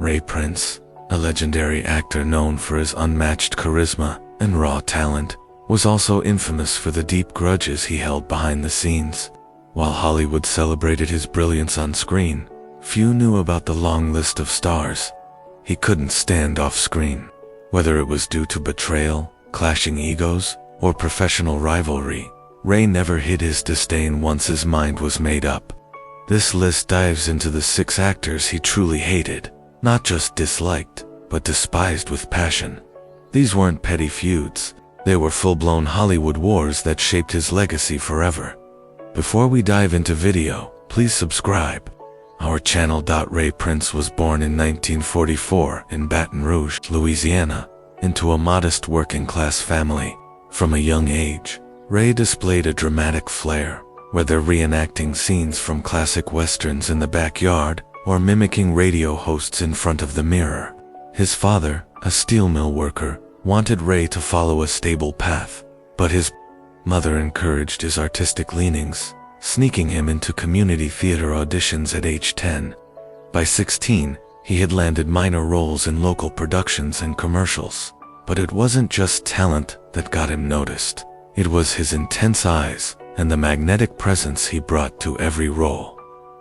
Ray Prince, a legendary actor known for his unmatched charisma and raw talent, was also infamous for the deep grudges he held behind the scenes. While Hollywood celebrated his brilliance on screen, few knew about the long list of stars he couldn't stand off screen. Whether it was due to betrayal, clashing egos, or professional rivalry, Ray never hid his disdain once his mind was made up. This list dives into the 6 actors he truly hated, not just disliked, but despised with passion. These weren't petty feuds, they were full-blown Hollywood wars that shaped his legacy forever. Before we dive into video, please subscribe. Our channel. Ray Prince was born in 1944 in Baton Rouge, Louisiana, into a modest working-class family. From a young age, Ray displayed a dramatic flair, whether reenacting scenes from classic westerns in the backyard or mimicking radio hosts in front of the mirror. His father, a steel mill worker, wanted Ray to follow a stable path, but his mother encouraged his artistic leanings, sneaking him into community theater auditions at age 10. By 16, he had landed minor roles in local productions and commercials. But it wasn't just talent that got him noticed. It was his intense eyes and the magnetic presence he brought to every role.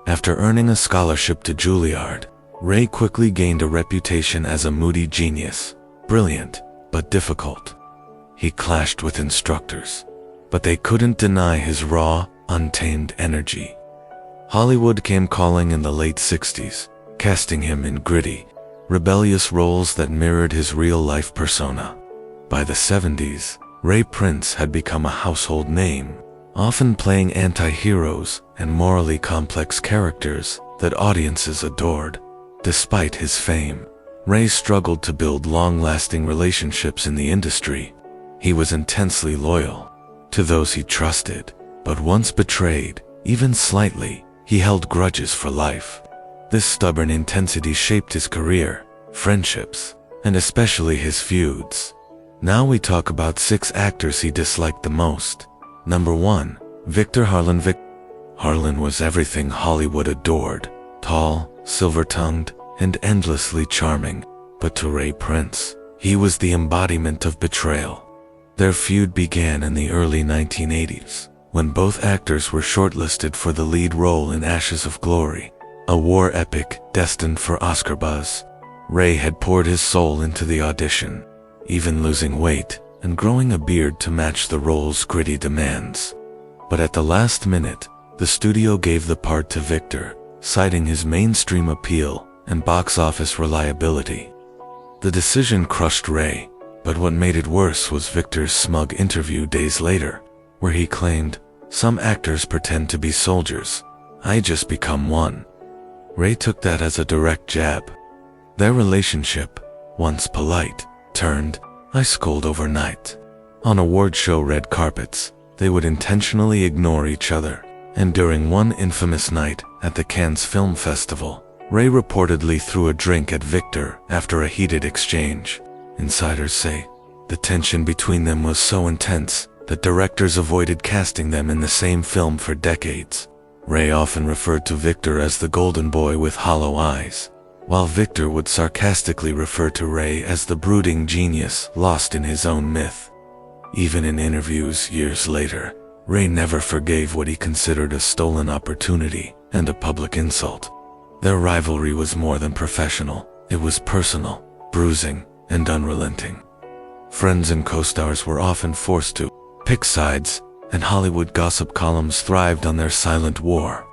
After earning a scholarship to Juilliard, Ray quickly gained a reputation as a moody genius, brilliant but difficult. He clashed with instructors, but they couldn't deny his raw, untamed energy. Hollywood came calling in the late 60s, casting him in gritty, rebellious roles that mirrored his real-life persona. By the 70s, Ray Prince had become a household name, often playing anti-heroes and morally complex characters that audiences adored. Despite his fame, Ray struggled to build long-lasting relationships in the industry. He was intensely loyal to those he trusted, but once betrayed, even slightly, he held grudges for life. This stubborn intensity shaped his career, friendships, and especially his feuds. Now we talk about 6 actors he disliked the most. Number 1. Victor Harlan. Harlan was everything Hollywood adored: tall, silver-tongued, and endlessly charming. But to Ray Prince, he was the embodiment of betrayal. Their feud began in the early 1980s, when both actors were shortlisted for the lead role in Ashes of Glory, a war epic destined for Oscar buzz. Ray had poured his soul into the audition, even losing weight and growing a beard to match the role's gritty demands. But at the last minute, the studio gave the part to Victor, citing his mainstream appeal and box office reliability. The decision crushed Ray, but what made it worse was Victor's smug interview days later, where he claimed, "Some actors pretend to be soldiers. I just become one." Ray took that as a direct jab. Their relationship, once polite, turned ice cold overnight. On award show red carpets, they would intentionally ignore each other, and during one infamous night at the Cannes Film Festival, Ray reportedly threw a drink at Victor after a heated exchange. Insiders say the tension between them was so intense that directors avoided casting them in the same film for decades. Ray often referred to Victor as the golden boy with hollow eyes, while Victor would sarcastically refer to Ray as the brooding genius lost in his own myth. Even in interviews years later, Ray never forgave what he considered a stolen opportunity and a public insult. Their rivalry was more than professional, it was personal, bruising, and unrelenting. Friends and co-stars were often forced to pick sides, and Hollywood gossip columns thrived on their silent war.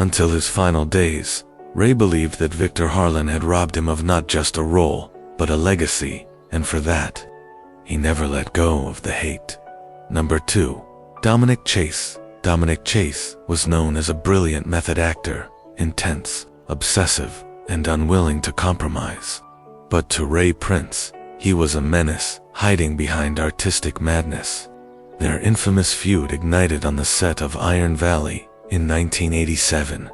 Until his final days, Ray believed that Victor Harlan had robbed him of not just a role, but a legacy, and for that, he never let go of the hate. Number 2. Dominic Chase. Dominic Chase was known as a brilliant method actor, intense, obsessive, and unwilling to compromise. But to Ray Prince, he was a menace, hiding behind artistic madness. Their infamous feud ignited on the set of Iron Valley in 1987,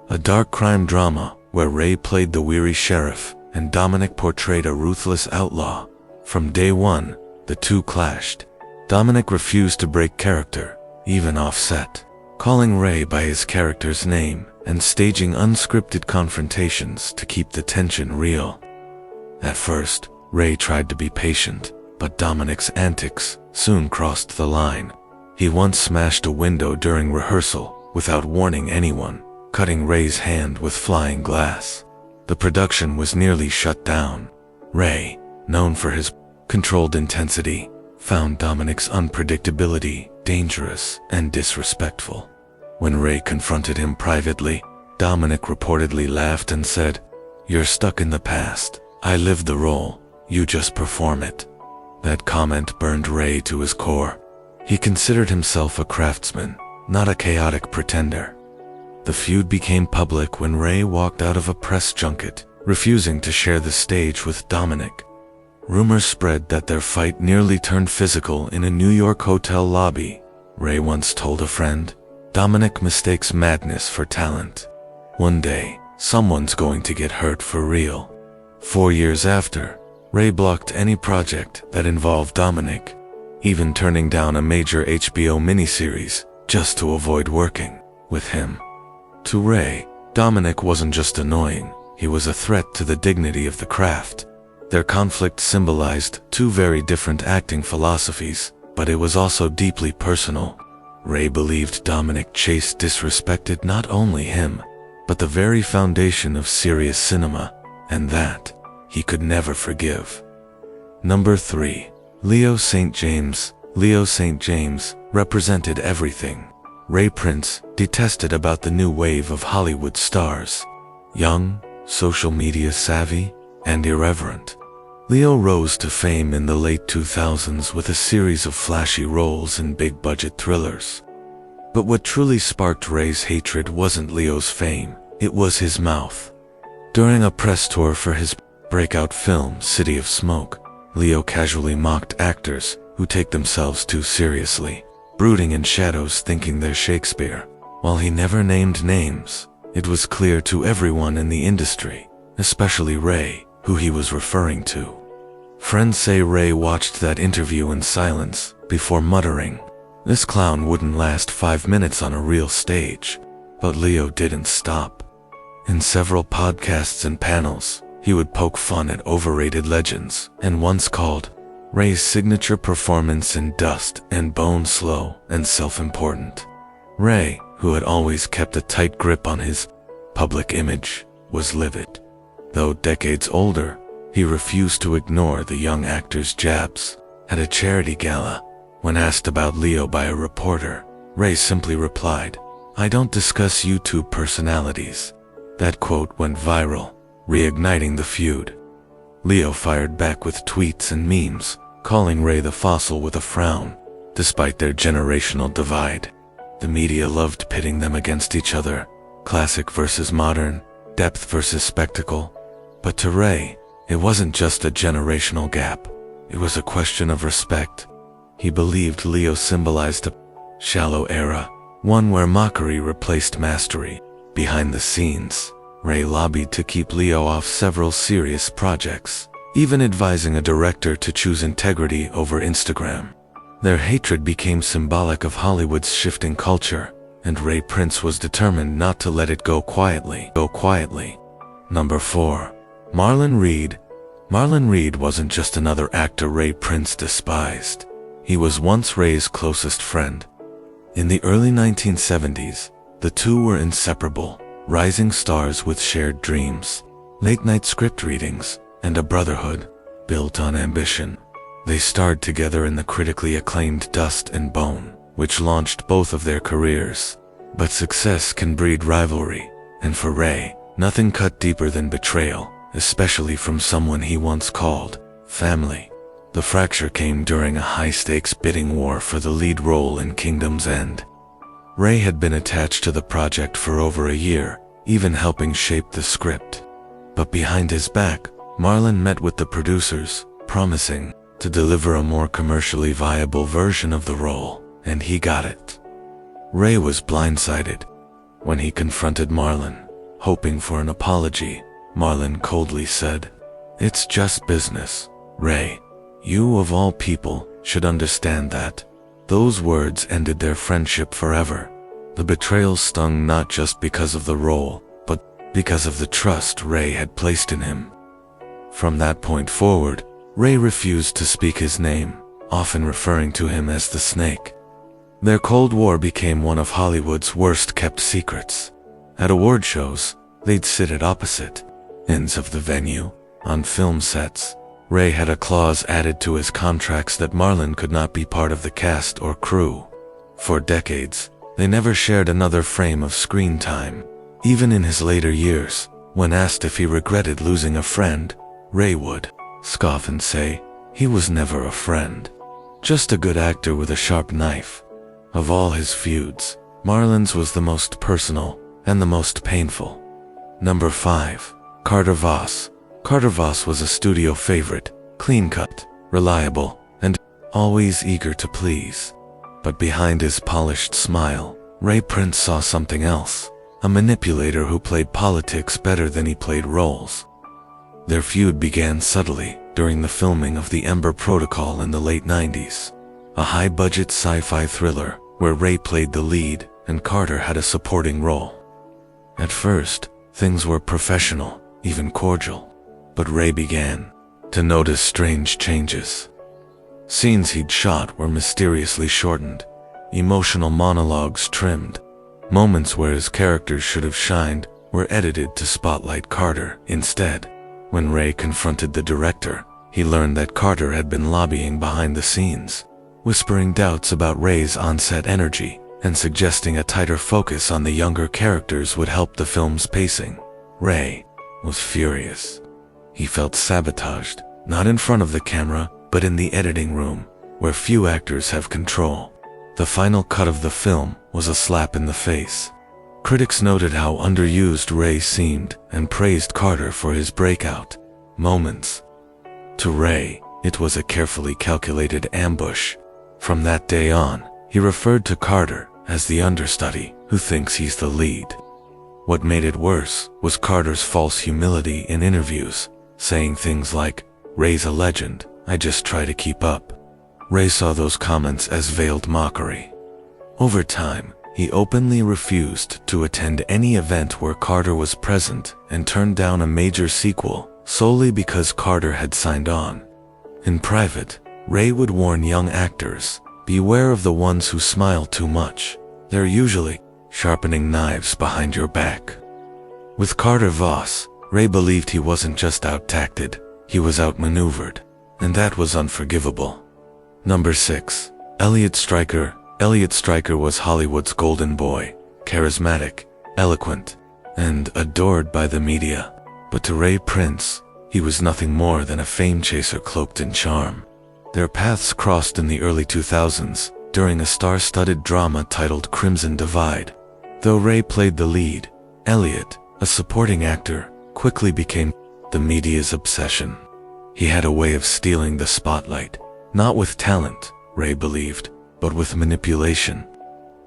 a dark crime drama where Ray played the weary sheriff and Dominic portrayed a ruthless outlaw. From day one, the two clashed. Dominic refused to break character, even off set, calling Ray by his character's name and staging unscripted confrontations to keep the tension real. At first, Ray tried to be patient, but Dominic's antics soon crossed the line. He once smashed a window during rehearsal without warning anyone, cutting Ray's hand with flying glass. The production was nearly shut down. Ray, known for his controlled intensity, found Dominic's unpredictability dangerous and disrespectful. When Ray confronted him privately, Dominic reportedly laughed and said, "You're stuck in the past. I lived the role, you just perform it." That comment burned Ray to his core. He considered himself a craftsman, not a chaotic pretender. The feud became public when Ray walked out of a press junket, refusing to share the stage with Dominic. Rumors spread that their fight nearly turned physical in a New York hotel lobby. Ray once told a friend, "Dominic mistakes madness for talent. One day, someone's going to get hurt for real." 4 years after, Ray blocked any project that involved Dominic, even turning down a major HBO miniseries just to avoid working with him. To Ray, Dominic wasn't just annoying, he was a threat to the dignity of the craft. Their conflict symbolized two very different acting philosophies, but it was also deeply personal. Ray believed Dominic Chase disrespected not only him, but the very foundation of serious cinema, and that he could never forgive. Number 3. Leo St. James. Leo St. James represented everything Ray Prince detested about the new wave of Hollywood stars. Young, social media savvy, and irreverent, Leo rose to fame in the late 2000s with a series of flashy roles in big-budget thrillers. But what truly sparked Ray's hatred wasn't Leo's fame, it was his mouth. During a press tour for his breakout film City of Smoke, Leo casually mocked actors who take themselves too seriously, brooding in shadows thinking they're Shakespeare. While he never named names, it was clear to everyone in the industry, especially Ray, who he was referring to. Friends say Ray watched that interview in silence before muttering, "This clown wouldn't last 5 minutes on a real stage." But Leo didn't stop. In several podcasts and panels, he would poke fun at overrated legends, and once called Ray's signature performance in Dust and Bone slow and self-important. Ray, who had always kept a tight grip on his public image, was livid. Though decades older, he refused to ignore the young actor's jabs. At a charity gala, when asked about Leo by a reporter, Ray simply replied, "I don't discuss YouTube personalities." That quote went viral, reigniting the feud. Leo fired back with tweets and memes, calling Ray the fossil with a frown. Despite their generational divide, the media loved pitting them against each other, classic versus modern, depth versus spectacle. But to Ray, it wasn't just a generational gap, it was a question of respect. He believed Leo symbolized a shallow era, one where mockery replaced mastery. Behind the scenes, Ray lobbied to keep Leo off several serious projects, even advising a director to choose integrity over Instagram. Their hatred became symbolic of Hollywood's shifting culture, and Ray Prince was determined not to let it go quietly. Number 4. Marlon Reed. Marlon Reed wasn't just another actor Ray Prince despised. He was once Ray's closest friend. In the early 1970s, the two were inseparable, rising stars with shared dreams, late-night script readings, and a brotherhood built on ambition. They starred together in the critically acclaimed Dust and Bone, which launched both of their careers. But success can breed rivalry, and for Ray, nothing cut deeper than betrayal, especially from someone he once called family. The fracture came during a high-stakes bidding war for the lead role in Kingdom's End. Ray had been attached to the project for over a year, even helping shape the script. But behind his back, Marlon met with the producers, promising to deliver a more commercially viable version of the role, and he got it. Ray was blindsided. When he confronted Marlon, hoping for an apology, Marlon coldly said, "It's just business, Ray. You of all people should understand that." Those words ended their friendship forever. The betrayal stung not just because of the role, but because of the trust Ray had placed in him. From that point forward, Ray refused to speak his name, often referring to him as the Snake. Their Cold War became one of Hollywood's worst-kept secrets. At award shows, they'd sit at opposite ends of the venue. On film sets, Ray had a clause added to his contracts that Marlon could not be part of the cast or crew. For decades, they never shared another frame of screen time. Even in his later years, when asked if he regretted losing a friend, Ray would scoff and say, he was never a friend, just a good actor with a sharp knife. Of all his feuds, Marlon's was the most personal and the most painful. Number 5. Carter Voss. Carter Voss was a studio favorite, clean-cut, reliable, and always eager to please. But behind his polished smile, Ray Prince saw something else, a manipulator who played politics better than he played roles. Their feud began subtly during the filming of The Ember Protocol in the late 90s, a high-budget sci-fi thriller where Ray played the lead and Carter had a supporting role. At first, things were professional, even cordial, but Ray began to notice strange changes. Scenes he'd shot were mysteriously shortened, emotional monologues trimmed. Moments where his characters should have shined were edited to spotlight Carter instead. When Ray confronted the director, he learned that Carter had been lobbying behind the scenes, whispering doubts about Ray's on-set energy and suggesting a tighter focus on the younger characters would help the film's pacing. Ray was furious. He felt sabotaged, not in front of the camera, but in the editing room, where few actors have control. The final cut of the film was a slap in the face. Critics noted how underused Ray seemed and praised Carter for his breakout moments. To Ray, it was a carefully calculated ambush. From that day on, he referred to Carter as the understudy who thinks he's the lead. What made it worse was Carter's false humility in interviews, saying things like, "Ray's a legend, I just try to keep up." Ray saw those comments as veiled mockery. Over time, he openly refused to attend any event where Carter was present and turned down a major sequel solely because Carter had signed on. In private, Ray would warn young actors, beware of the ones who smile too much. They're usually sharpening knives behind your back. With Carter Voss, Ray believed he wasn't just out-tacted, he was outmaneuvered, and that was unforgivable. Number 6. Elliot Stryker. Elliot Stryker was Hollywood's golden boy, charismatic, eloquent, and adored by the media. But to Ray Prince, he was nothing more than a fame chaser cloaked in charm. Their paths crossed in the early 2000s during a star-studded drama titled Crimson Divide. Though Ray played the lead, Elliot, a supporting actor, quickly became the media's obsession. He had a way of stealing the spotlight, not with talent, Ray believed, but with manipulation.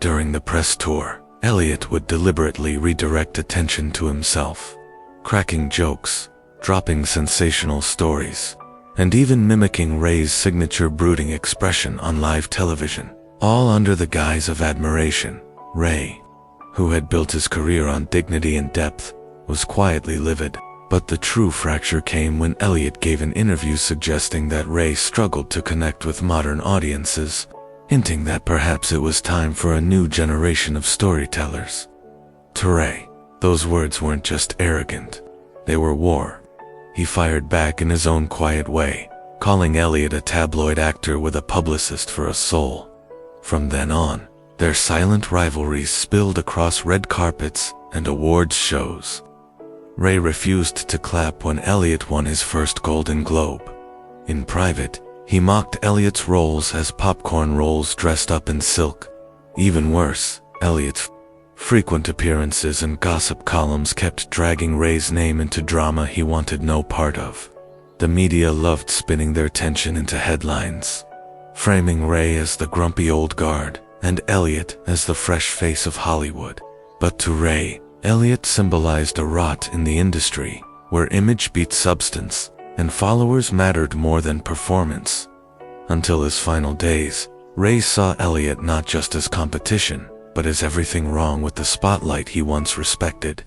During the press tour, Elliot would deliberately redirect attention to himself, cracking jokes, dropping sensational stories, and even mimicking Ray's signature brooding expression on live television, all under the guise of admiration. Ray, who had built his career on dignity and depth, was quietly livid. But the true fracture came when Elliot gave an interview suggesting that Ray struggled to connect with modern audiences, hinting that perhaps it was time for a new generation of storytellers. To Ray, those words weren't just arrogant, they were war. He fired back in his own quiet way, calling Elliot a tabloid actor with a publicist for a soul. From then on, their silent rivalries spilled across red carpets and awards shows. Ray refused to clap when Elliot won his first Golden Globe. In private, he mocked Elliot's roles as popcorn rolls dressed up in silk. Even worse, Elliot's frequent appearances and gossip columns kept dragging Ray's name into drama he wanted no part of. The media loved spinning their tension into headlines, framing Ray as the grumpy old guard and Elliot as the fresh face of Hollywood. But to Ray, Elliot symbolized a rot in the industry, where image beat substance, and followers mattered more than performance. Until his final days, Ray saw Elliot not just as competition, but is everything wrong with the spotlight he once respected?